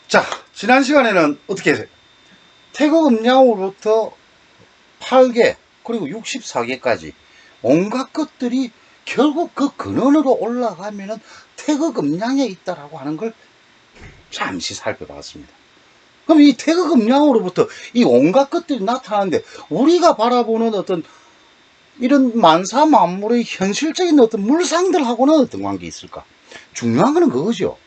자, 지난 시간에는 어떻게 해요? 태극 음양으로부터 8개 그리고 64개까지 온갖 것들이 결국 그 근원으로 올라가면은 태극 음양에 있다라고 하는 걸 잠시 살펴봤습니다. 그럼 이 태극 음양으로부터 이 온갖 것들이 나타나는데 우리가 바라보는 어떤 이런 만사 만물의 현실적인 어떤 물상들하고는 어떤 관계 있을까? 중요한 거는 그거죠.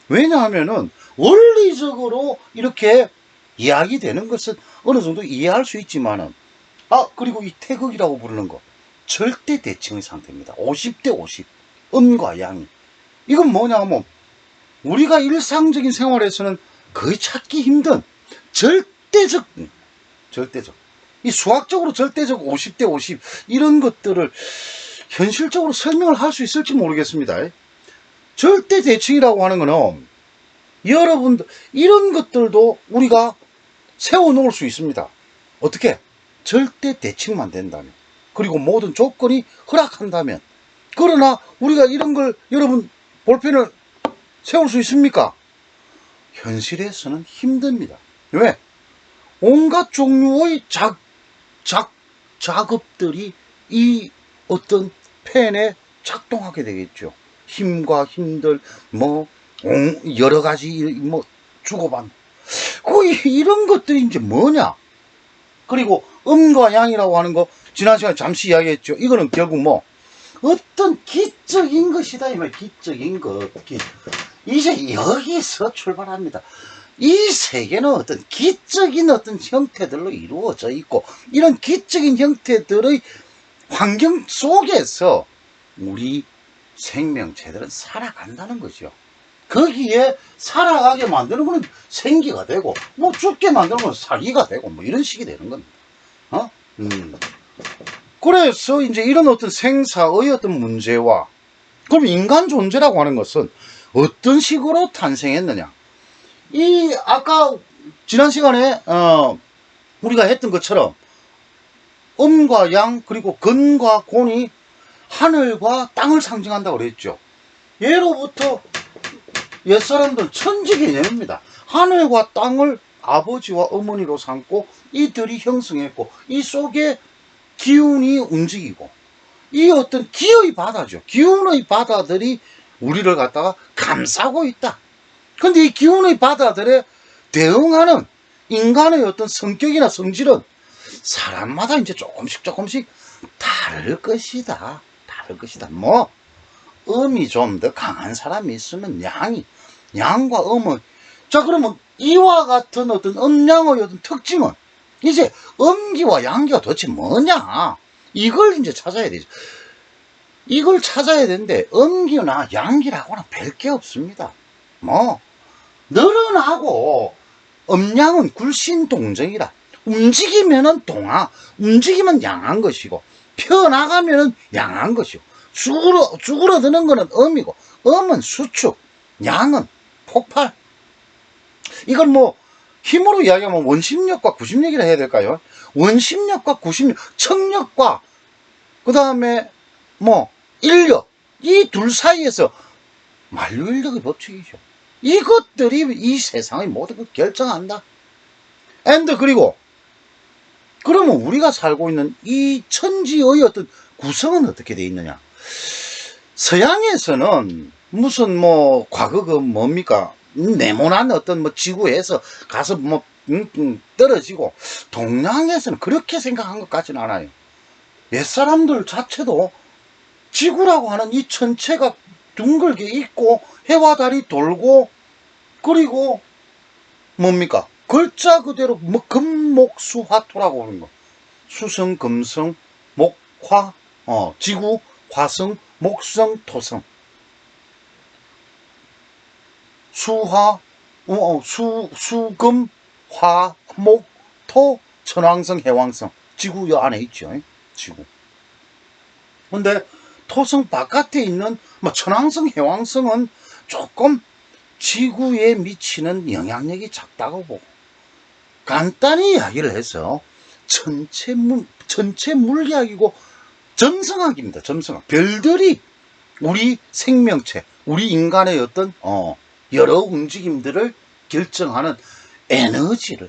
왜냐하면은 원리적으로 이렇게 이야기되는 것은 어느 정도 이해할 수 있지만은, 그리고 이 태극이라고 부르는 거 절대 대칭의 상태입니다. 50대 50 음과 양이. 이건 뭐냐면 우리가 일상적인 생활에서는 거의 찾기 힘든 절대적 이 수학적으로 절대적 50대 50 이런 것들을 현실적으로 설명을 할 수 있을지 모르겠습니다. 절대 대칭이라고 하는 거는 여러분들 이런 것들도 우리가 세워놓을 수 있습니다. 어떻게? 절대 대칭만 된다면, 그리고 모든 조건이 허락한다면. 그러나 우리가 이런 걸 여러분 볼펜을 세울 수 있습니까? 현실에서는 힘듭니다. 왜? 온갖 종류의 작업들이 이 어떤 펜에 작동하게 되겠죠. 힘과 힘들 여러 가지 주고받는 이런 것들이 이제 뭐냐. 그리고 음과 양이라고 하는 거 지난 시간에 잠시 이야기했죠. 이거는 결국 어떤 기적인 것이다 이 말. 기적인 것. 이제 여기서 출발합니다. 이 세계는 어떤 기적인 어떤 형태들로 이루어져 있고, 이런 기적인 형태들의 환경 속에서 우리 생명체들은 살아간다는 거죠. 거기에 살아가게 만드는 건 생기가 되고, 죽게 만드는 건 살기가 되고, 이런 식이 되는 겁니다. 그래서 이제 이런 어떤 생사의 어떤 문제와, 그럼 인간 존재라고 하는 것은 어떤 식으로 탄생했느냐. 아까 지난 시간에 우리가 했던 것처럼 음과 양 그리고 근과 곤이 하늘과 땅을 상징한다고 그랬죠. 예로부터 옛사람들 천지 개념입니다. 하늘과 땅을 아버지와 어머니로 삼고 이들이 형성했고, 이 속에 기운이 움직이고, 이 어떤 기의 바다죠. 기운의 바다들이 우리를 갖다가 감싸고 있다. 근데 이 기운의 바다들에 대응하는 인간의 어떤 성격이나 성질은 사람마다 이제 조금씩 다를 것이다. 음이 좀 더 강한 사람이 있으면 양과 음은, 자, 그러면 이와 같은 어떤 음양의 어떤 특징은 이제 음기와 양기가 도대체 뭐냐? 이걸 이제 찾아야 되죠. 이걸 찾아야 되는데 음기나 양기라고는 별 게 없습니다. 늘어나고 음양은 굴신동정이라. 움직이면은 움직이면 양한 것이고, 펴나가면은 양한 것이고, 쭈그러드는 거는 음이고, 음은 수축, 양은 폭발. 이걸 힘으로 이야기하면 원심력과 구심력이라 해야 될까요? 원심력과 구심력, 청력과 그 다음에 인력, 이 둘 사이에서 만류인력의 법칙이죠. 이것들이 이 세상의 모든 걸 결정한다. 그리고 그러면 우리가 살고 있는 이 천지의 어떤 구성은 어떻게 되어 있느냐? 서양에서는 무슨 과거가 뭡니까? 네모난 어떤 지구에서 가서 떨어지고, 동양에서는 그렇게 생각한 것 같지는 않아요. 옛사람들 자체도 지구라고 하는 이 전체가 둥글게 있고, 해와 달이 돌고, 그리고 뭡니까? 글자 그대로 금목수화토라고 하는 거. 수성, 금성, 목화, 지구, 화성, 목성, 토성. 수금, 화, 목, 토, 천왕성, 해왕성. 지구 요 안에 있죠. 지구. 근데 토성 바깥에 있는 천왕성, 해왕성은 조금 지구에 미치는 영향력이 작다고 보고, 간단히 이야기를 해서 전체 물리학이고 점성학입니다. 점성학. 별들이 우리 생명체, 우리 인간의 어떤 여러 움직임들을 결정하는 에너지를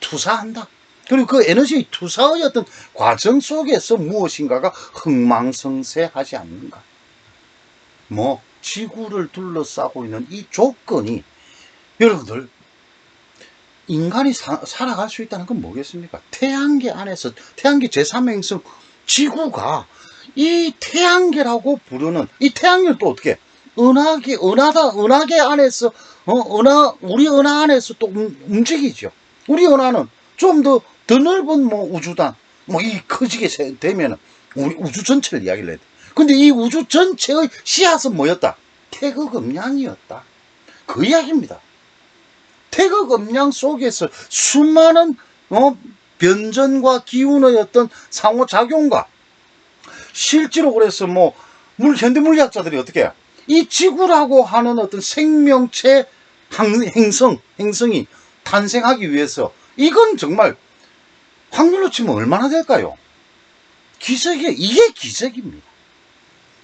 투사한다. 그리고 그 에너지 투사의 어떤 과정 속에서 무엇인가가 흥망성쇠하지 않는가. 뭐 지구를 둘러싸고 있는 이 조건이, 여러분들 인간이 살아갈 수 있다는 건 뭐겠습니까? 태양계 안에서, 태양계 제3행성 지구가 이 태양계라고 부르는, 이 태양계는 또 어떻게 은하계 안에서 우리 은하 안에서 또 움직이죠. 우리 은하는 좀 더 넓은 우주단 이 커지게 되면은 우리 우주 전체를 이야기를 해야 돼. 근데 이 우주 전체의 씨앗은 뭐였다? 태극음양이었다. 그 이야기입니다. 태극음양 속에서 수많은 변전과 기운의 어떤 상호작용과, 실제로 그래서 현대물리학자들이 어떻게 해요? 이 지구라고 하는 어떤 생명체 행성이 탄생하기 위해서, 이건 정말 확률로 치면 얼마나 될까요? 이게 기적입니다.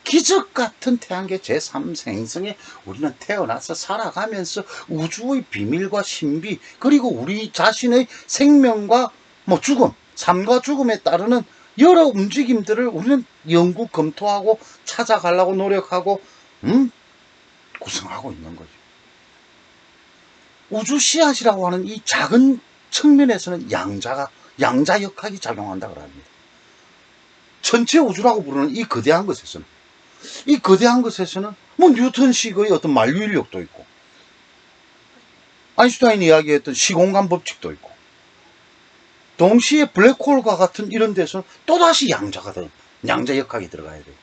기적 같은 태양계 제3행성에 우리는 태어나서 살아가면서 우주의 비밀과 신비, 그리고 우리 자신의 생명과 죽음, 삶과 죽음에 따르는 여러 움직임들을 우리는 연구, 검토하고 찾아가려고 노력하고 구성하고 있는 거죠. 우주 씨앗이라고 하는 이 작은 측면에서는 양자 역학이 작용한다고 합니다. 전체 우주라고 부르는 이 거대한 것에서는 뉴턴식의 어떤 만류인력도 있고, 아인슈타인이 이야기했던 시공간 법칙도 있고, 동시에 블랙홀과 같은 이런 데서는 또다시 양자 역학이 들어가야 돼요.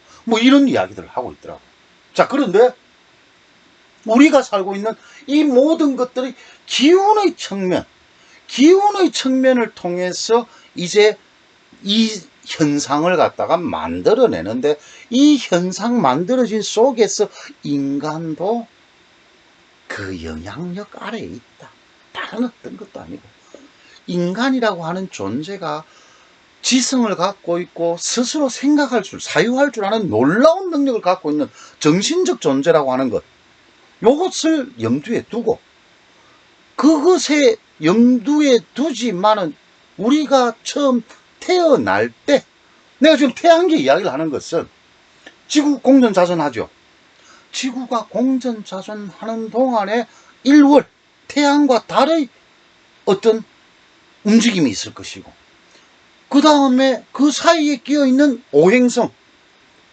이런 이야기들을 하고 있더라고요. 자, 그런데 우리가 살고 있는 이 모든 것들이 기운의 측면을 통해서 이제 이 현상을 갖다가 만들어내는데, 이 현상 만들어진 속에서 인간도 그 영향력 아래에 있다. 다른 어떤 것도 아니고, 인간이라고 하는 존재가 지성을 갖고 있고 스스로 사유할 줄 아는 놀라운 능력을 갖고 있는 정신적 존재라고 하는 것, 요것을 염두에 두고, 그것에 염두에 두지만은 우리가 처음 태어날 때, 내가 지금 태양계 이야기를 하는 것은 지구 공전자전하죠. 지구가 공전자전하는 동안에 일월 태양과 달의 어떤 움직임이 있을 것이고, 그 다음에 그 사이에 끼어있는 오행성,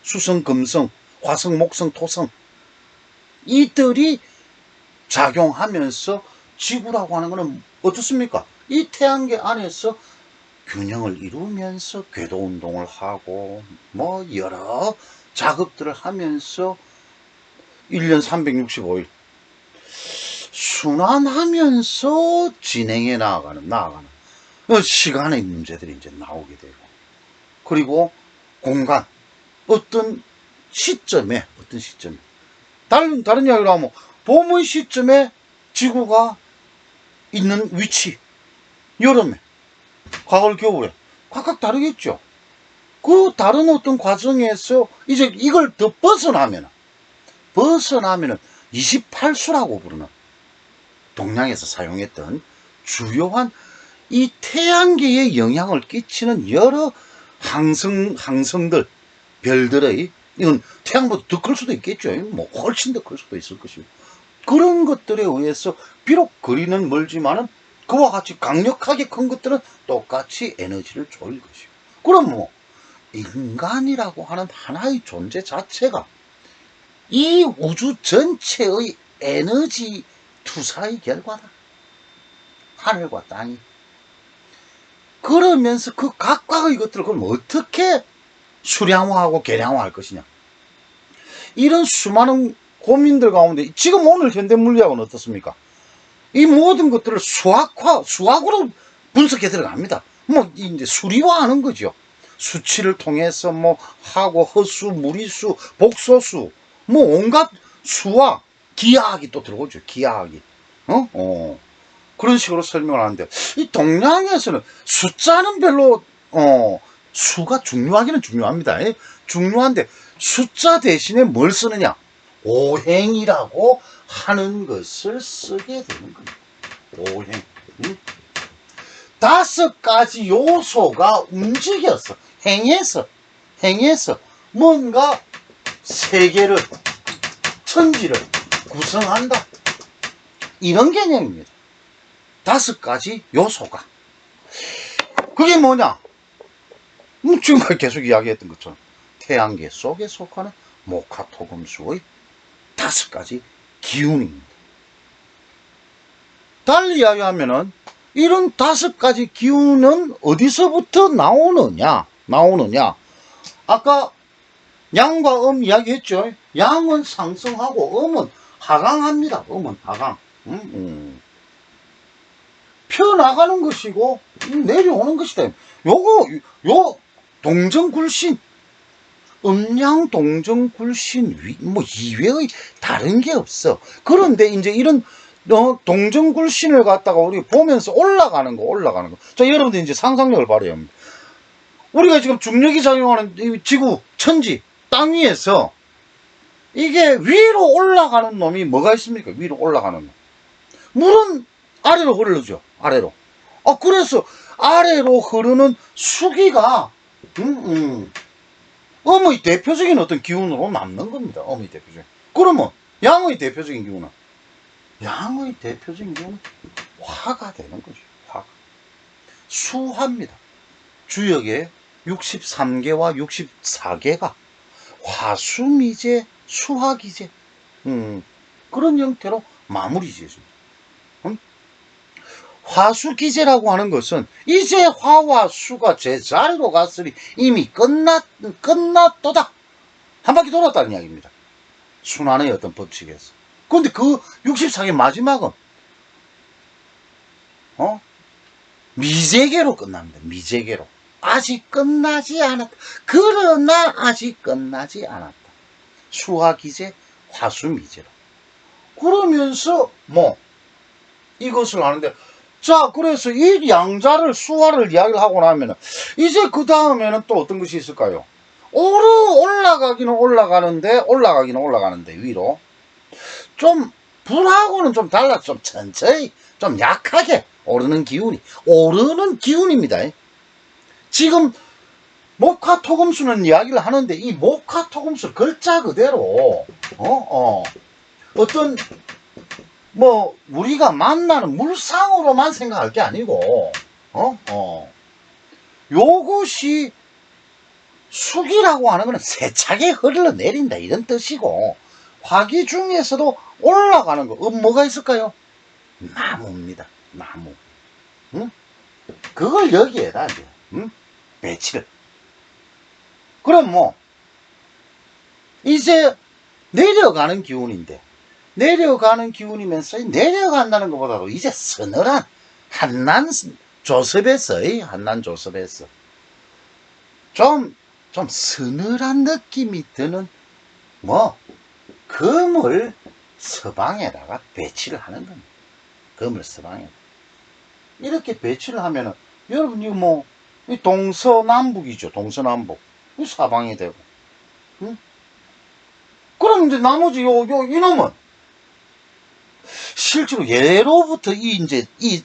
수성, 금성, 화성, 목성, 토성, 이들이 작용하면서 지구라고 하는 것은 어떻습니까? 이 태양계 안에서 균형을 이루면서 궤도 운동을 하고 여러 작업들을 하면서 1년 365일 순환하면서 진행해 나아가는 시간의 문제들이 이제 나오게 되고, 그리고 공간, 어떤 시점에 다른 이야기로 하면 봄의 시점에 지구가 있는 위치, 여름에, 가을, 겨울에 각각 다르겠죠. 그 다른 어떤 과정에서 이제 이걸 더 벗어나면은 28수라고 부르는, 동양에서 사용했던 주요한 이 태양계에 영향을 끼치는 여러 항성들, 별들의, 이건 태양보다 더 클 수도 있겠죠. 훨씬 더 클 수도 있을 것이고, 그런 것들에 의해서 비록 거리는 멀지만은 그와 같이 강력하게 큰 것들은 똑같이 에너지를 줄 것이고, 그럼 인간이라고 하는 하나의 존재 자체가 이 우주 전체의 에너지 투사의 결과다. 하늘과 땅이. 그러면서 그 각각의 것들을 그럼 어떻게 수량화하고 계량화할 것이냐. 이런 수많은 고민들 가운데 지금 오늘 현대물리학은 어떻습니까? 이 모든 것들을 수학으로 분석해 들어갑니다. 이제 수리화하는 거죠. 수치를 통해서 하고, 허수, 무리수, 복소수, 온갖 수와 기하학이 또 들어오죠. 기하학이. 그런 식으로 설명을 하는데, 이 동양에서는 숫자는 별로, 수가 중요하기는 중요합니다. 중요한데, 숫자 대신에 뭘 쓰느냐? 오행이라고 하는 것을 쓰게 되는 겁니다. 오행. 다섯 가지 요소가 움직여서 행해서 뭔가 세계를 천지를 구성한다. 이런 개념입니다. 다섯 가지 요소가. 그게 뭐냐? 지금까지 계속 이야기했던 것처럼 태양계 속에 속하는 목화토금수의 다섯 가지 기운입니다. 달리 이야기하면은 이런 다섯 가지 기운은 어디서부터 나오느냐? 아까 양과 음 이야기했죠. 양은 상승하고 음은 하강합니다. 음은 하강. 펴나가는 것이고 내려오는 것이다. 요 동정굴신, 음양 동정굴신 뭐 이외의 다른 게 없어. 그런데 이제 이런 동정굴신을 갖다가 우리 보면서 올라가는 거. 자, 여러분들 이제 상상력을 발휘해야 합니다. 우리가 지금 중력이 작용하는 이 지구, 천지, 땅 위에서 이게 위로 올라가는 놈이 뭐가 있습니까? 위로 올라가는 놈. 물은 아래로 흐르죠. 아래로. 그래서 아래로 흐르는 수기가 음의 대표적인 어떤 기운으로 남는 겁니다. 음의 대표적인. 그러면 양의 대표적인 기운은? 양의 대표적인 기운은 화가 되는 거죠. 화가. 수화입니다. 주역의 63개와 64개가 화수미제, 수화기제 그런 형태로 마무리 지어집니다. 화수기제라고 하는 것은 이제 화와 수가 제자리로 갔으니 이미 끝났도다. 한 바퀴 돌았다는 이야기입니다. 순환의 어떤 법칙에서. 그런데 그 64개 마지막은 미제계로 끝납니다. 미제계로. 아직 끝나지 않았다. 그러나 아직 끝나지 않았다. 수화기제, 화수미제로. 그러면서 이것을 하는데, 자, 그래서 이 양자를, 수화를 이야기를 하고 나면은, 이제 그 다음에는 또 어떤 것이 있을까요? 올라가기는 올라가는데, 위로. 좀, 불하고는 좀 달라, 좀 천천히, 좀 약하게 오르는 기운입니다. 지금, 목화토금수는 이야기를 하는데, 이 목화토금수 글자 그대로, 어떤, 우리가 만나는 물상으로만 생각할 게 아니고, 요것이 수기라고 하는 것은 세차게 흘러내린다, 이런 뜻이고, 화기 중에서도 올라가는 거, 뭐가 있을까요? 나무입니다, 나무. 그걸 여기에다, 이제, 배치를. 그럼 이제 내려가는 기운인데, 내려가는 기운이면서 내려간다는 것보다도 이제 서늘한 한난 조섭에서 좀 서늘한 느낌이 드는 금을 서방에다가 배치를 하는 겁니다. 금을 서방에 이렇게 배치를 하면은 여러분 이거 이 동서남북이죠. 동서남북 이 사방이 되고 그럼 이제 나머지 이놈은 실제로 예로부터 이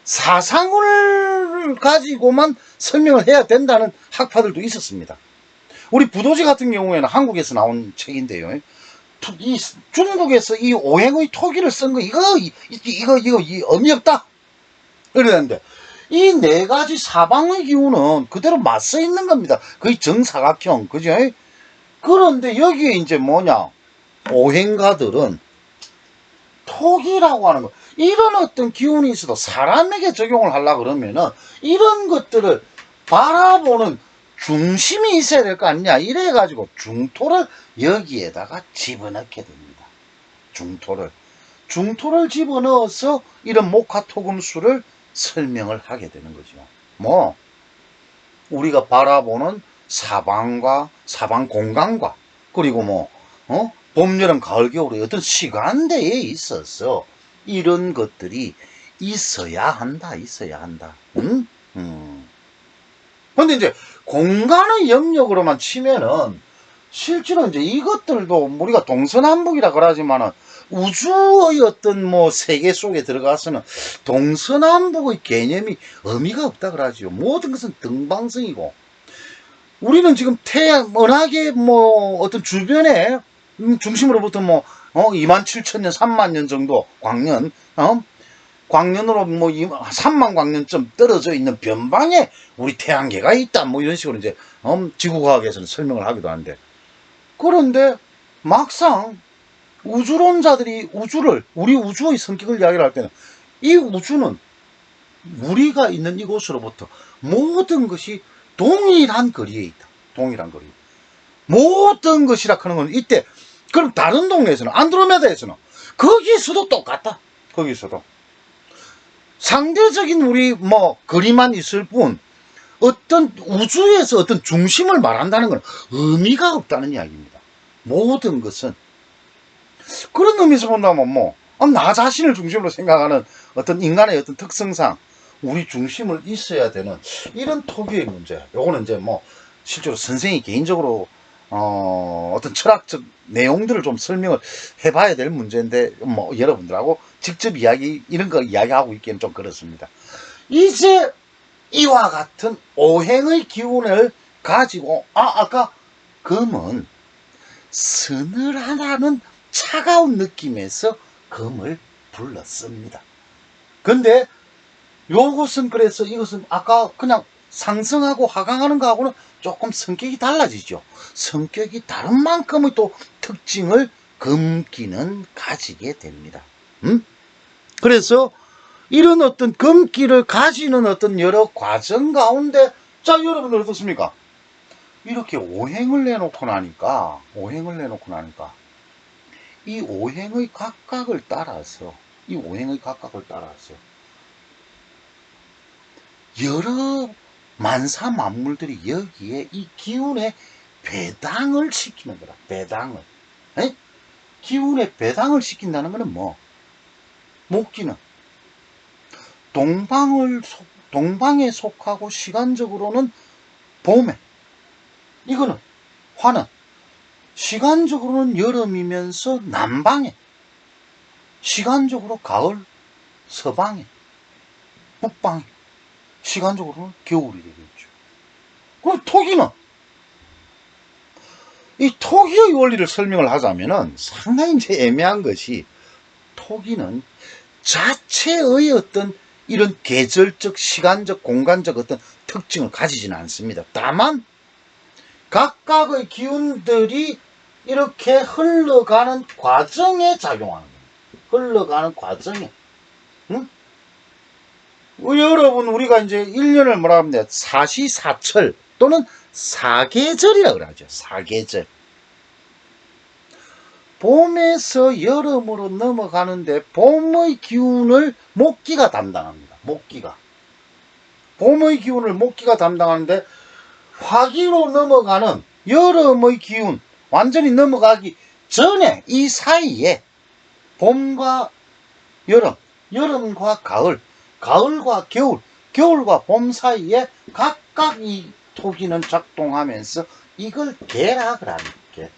사상을 가지고만 설명을 해야 된다는 학파들도 있었습니다. 우리 부도지 같은 경우에는 한국에서 나온 책인데요. 이 중국에서 이 오행의 토기를 쓴 거 이거 의미 없다. 그러는데 이 네 가지 사방의 기운은 그대로 맞서 있는 겁니다. 거의 정사각형, 그죠? 그런데 여기에 이제 오행가들은 토기라고 하는 거, 이런 어떤 기운이 있어도 사람에게 적용을 하려고 그러면은 이런 것들을 바라보는 중심이 있어야 될 거 아니냐. 이래가지고 중토를 여기에다가 집어넣게 됩니다. 중토를 집어넣어서 이런 목화토금수를 설명을 하게 되는 거죠. 우리가 바라보는 사방 공간과 그리고 봄, 여름, 가을, 겨울의 어떤 시간대에 있어서 이런 것들이 있어야 한다. 근데 이제 공간의 영역으로만 치면은 실제로 이제 이것들도 우리가 동서남북이라 그러지만은 우주의 어떤 뭐 세계 속에 들어가서는 동서남북의 개념이 의미가 없다 그러지요. 모든 것은 등방성이고, 우리는 지금 은하계 뭐 어떤 주변에 중심으로부터 뭐 27,000년 3만 년 정도 광년, 광년으로 뭐 3만 광년쯤 떨어져 있는 변방에 우리 태양계가 있다, 뭐 이런 식으로 이제 지구과학에서는 설명을 하기도 하는데, 그런데 막상 우주론자들이 우리 우주의 성격을 이야기를 할 때는, 이 우주는 우리가 있는 이곳으로부터 모든 것이 동일한 거리에 있다. 동일한 거리. 모든 것이라 하는 건 이때, 그럼 다른 동네에서는, 안드로메다에서는 거기서도 똑같다. 거기서도 상대적인 우리 뭐 거리만 있을 뿐, 어떤 우주에서 어떤 중심을 말한다는 건 의미가 없다는 이야기입니다. 모든 것은 그런 의미에서 본다면 나 자신을 중심으로 생각하는 어떤 인간의 어떤 특성상 우리 중심을 있어야 되는 이런 토기의 문제. 요거는 이제 뭐 실제로 선생이 개인적으로 어떤 철학적 내용들을 좀 설명을 해봐야 될 문제인데, 뭐 여러분들하고 직접 이런 거 이야기하고 있기는 좀 그렇습니다. 이제 이와 같은 오행의 기운을 가지고, 아까 금은 서늘하다는 차가운 느낌에서 금을 불렀습니다. 근데 요것은, 그래서 이것은 아까 그냥 상승하고 하강하는 거하고는 조금 성격이 달라지죠. 성격이 다른 만큼의 또 특징을 금기는 가지게 됩니다. 그래서 이런 어떤 금기를 가지는 어떤 여러 과정 가운데, 자, 여러분들 어떻습니까? 이렇게 오행을 내놓고 나니까 이 오행의 각각을 따라서 여러 만사 만물들이 여기에 이 기운에 배당을 시키는 거다. 배당을. 에? 기운에 배당을 시킨다는 것은 뭐? 목기는 동방에 속하고 시간적으로는 봄에, 이거는 화는 시간적으로는 여름이면서 남방에, 시간적으로 가을 서방에, 북방에, 시간적으로는 겨울이 되겠죠. 그럼 토기는, 이 토기의 원리를 설명을 하자면은 상당히 이제 애매한 것이, 토기는 자체의 어떤 이런 계절적, 시간적, 공간적 어떤 특징을 가지지는 않습니다. 다만 각각의 기운들이 이렇게 흘러가는 과정에 작용하는 겁니다. 흘러가는 과정에. 여러분, 우리가 이제 1년을 뭐라 합니다. 사시사철 또는 사계절이라고 그러죠. 사계절. 봄에서 여름으로 넘어가는데 봄의 기운을 목기가 담당합니다. 목기가. 봄의 기운을 목기가 담당하는데, 화기로 넘어가는 여름의 기운, 완전히 넘어가기 전에 이 사이에 봄과 여름, 여름과 가을, 가을과 겨울, 겨울과 봄 사이에 각각 이 토기는 작동하면서 이걸 계락을 하는 게.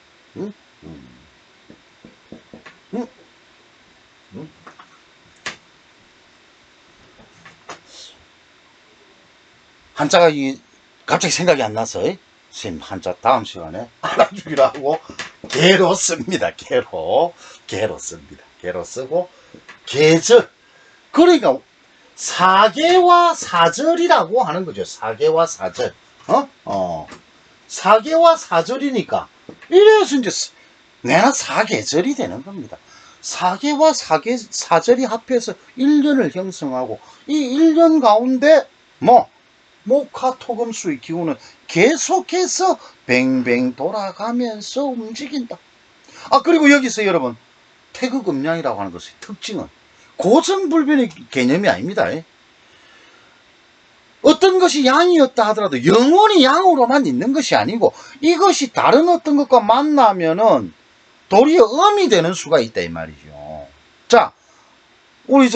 한자가 갑자기 생각이 안 나서 선생님 한자 다음 시간에 알아주기로 하고 개로 씁니다. 개로 씁니다. 개로 쓰고, 계절, 그러니까 사계와 사절이라고 하는 거죠. 사계와 사절. 사계와 사절이니까 이래서 이제 내가 사계절이 되는 겁니다. 사계와 사절이 합해서 1년을 형성하고, 이 1년 가운데 목화토금수의 기운은 계속해서 뱅뱅 돌아가면서 움직인다. 그리고 여기서 여러분, 태극음양이라고 하는 것의 특징은 고정불변의 개념이 아닙니다. 어떤 것이 양이었다 하더라도 영원히 양으로만 있는 것이 아니고, 이것이 다른 어떤 것과 만나면은 도리어 음이 되는 수가 있다, 이 말이죠. 자, 우리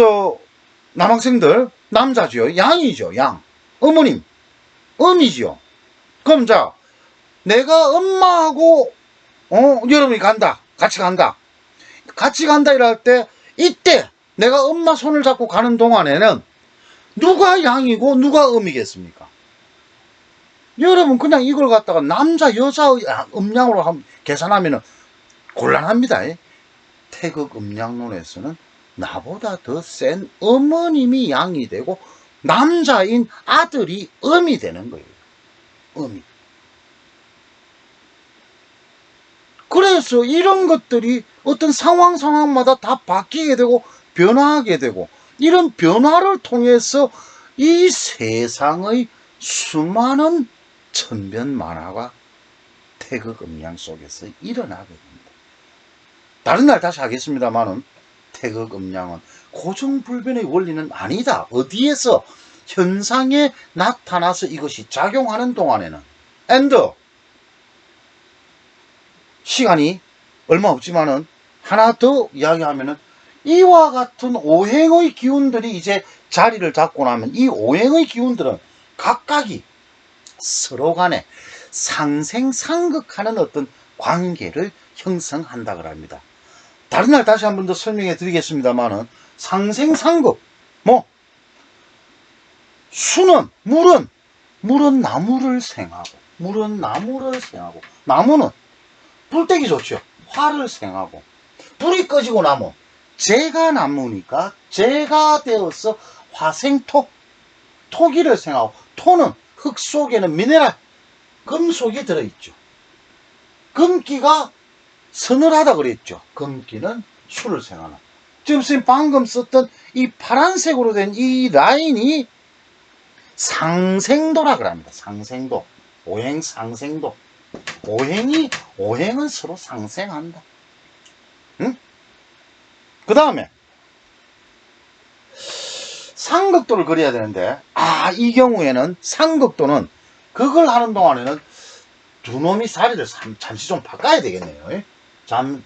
남학생들, 남자죠. 양이죠, 양. 어머님, 음이죠. 그럼 자, 내가 엄마하고 여러분이 같이 간다. 같이 간다 이럴 때, 이때 내가 엄마 손을 잡고 가는 동안에는 누가 양이고 누가 음이겠습니까? 여러분 그냥 이걸 갖다가 남자 여자 음양으로 계산하면 곤란합니다. 태극 음양론에서는 나보다 더 센 어머님이 양이 되고 남자인 아들이 음이 되는 거예요. 음이. 그래서 이런 것들이 어떤 상황마다 다 바뀌게 되고 변화하게 되고, 이런 변화를 통해서 이 세상의 수많은 천변만화가 태극 음양 속에서 일어나게 됩니다. 다른 날 다시 하겠습니다만은, 태극 음양은 고정불변의 원리는 아니다. 어디에서 현상에 나타나서 이것이 작용하는 동안에는, 시간이 얼마 없지만은 하나 더 이야기하면은, 이와 같은 오행의 기운들이 이제 자리를 잡고 나면 이 오행의 기운들은 각각이 서로 간에 상생상극하는 어떤 관계를 형성한다 그럽니다. 다른 날 다시 한 번 더 설명해 드리겠습니다만은, 상생상극, 수는, 물은 나무를 생하고, 나무는 불때기 좋죠. 화를 생하고, 불이 꺼지고 나면 재가 나무니까 재가 되어서 화생토, 토기를 생하고, 토는 흙 속에는 미네랄, 금속이 들어있죠. 금기가 서늘하다 그랬죠. 금기는 수를 생하는. 지금 선생님 방금 썼던 이 파란색으로 된 이 라인이 상생도라 그럽니다. 상생도. 오행 상생도. 오행은 서로 상생한다. 응? 그 다음에 상극도를 그려야 되는데, 이 경우에는 상극도는 그걸 하는 동안에는 두 놈이 자리를 잠시 좀 바꿔야 되겠네요.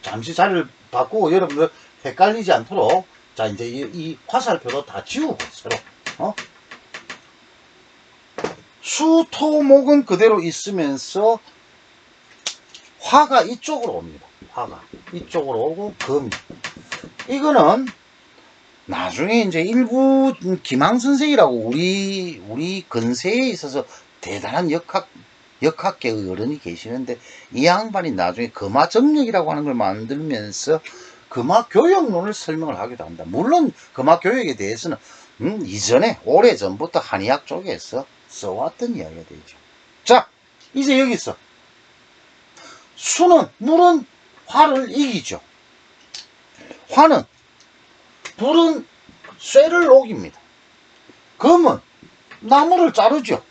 잠시 자리를 바꾸고 여러분들 헷갈리지 않도록, 자, 이제 이 화살표도 다 지우고 새로, 수, 토, 목은 그대로 있으면서 화가 이쪽으로 옵니다. 화가 이쪽으로 오고, 금. 이거는 나중에 이제 일부 김항선생이라고 우리 근세에 있어서 대단한 역학계의 어른이 계시는데, 이 양반이 나중에 금화정력이라고 하는 걸 만들면서 금화교역론을 설명을 하기도 합니다. 물론 금화교역에 대해서는 이전에 오래전부터 한의학 쪽에서 써왔던 이야기가 되죠. 자, 이제 여기서 수는, 물은 화를 이기죠. 불은 쇠를 녹입니다. 금은 나무를 자르죠.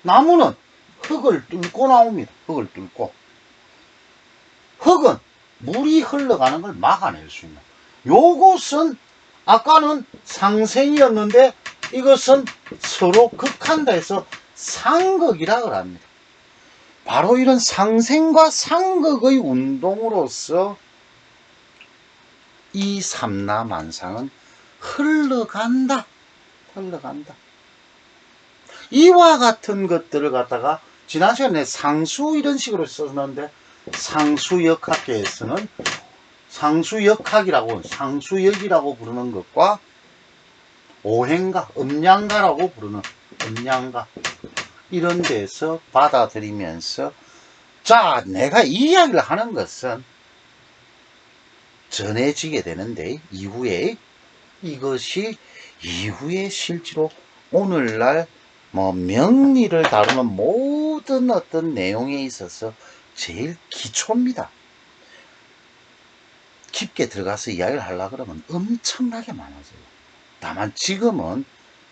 나무는 흙을 뚫고 나옵니다. 흙을 뚫고. 흙은 물이 흘러가는 걸 막아낼 수 있는. 요것은 아까는 상생이었는데 이것은 서로 극한다 해서 상극이라고 합니다. 바로 이런 상생과 상극의 운동으로서 이 삼라만상은 흘러간다. 이와 같은 것들을 갖다가 지난 시간에 상수 이런 식으로 썼는데, 상수역학계에서는 상수역이라고 부르는 것과 오행가, 음양가라고 부르는 음양가, 이런 데서 받아들이면서, 자, 내가 이 이야기를 하는 것은 전해지게 되는데, 이것이 이후에 실제로 오늘날 명리를 다루는 모든 어떤 내용에 있어서 제일 기초입니다. 깊게 들어가서 이야기를 하려고 그러면 엄청나게 많아져요. 다만 지금은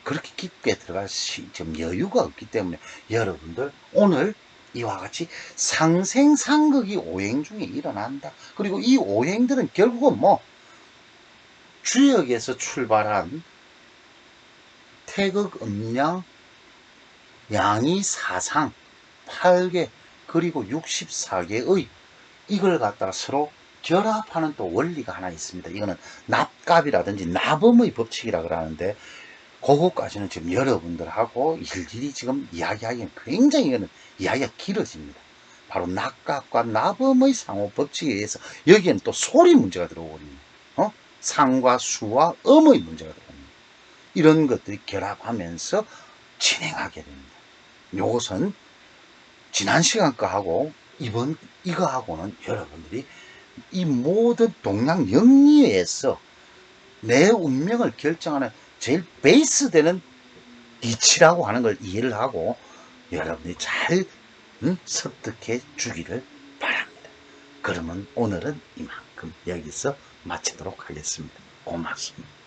그렇게 깊게 들어갈 좀 여유가 없기 때문에 여러분들 오늘 이와 같이 상생상극이 오행 중에 일어난다. 그리고 이 오행들은 결국은 주역에서 출발한 태극, 음양, 양이 사상 8개 그리고 64개의 이걸 갖다가 서로 결합하는 또 원리가 하나 있습니다. 이거는 납갑이라든지 나범의 법칙이라고 하는데, 그거까지는 지금 여러분들하고 일일이 지금 이야기하기는 굉장히 이거는 이야기가 길어집니다. 바로 낙각과 나범의 상호 법칙에 의해서 여기에는 또 소리 문제가 들어오거든요. 상과 수와 음의 문제가 들어옵니다. 이런 것들이 결합하면서 진행하게 됩니다. 요것은 지난 시간 거하고 이번 이거하고는 여러분들이 이 모든 동양 영리에서 내 운명을 결정하는 제일 베이스 되는 이치라고 하는 걸 이해를 하고 여러분이 잘 습득해 주기를 바랍니다. 그러면 오늘은 이만큼 여기서 마치도록 하겠습니다. 고맙습니다.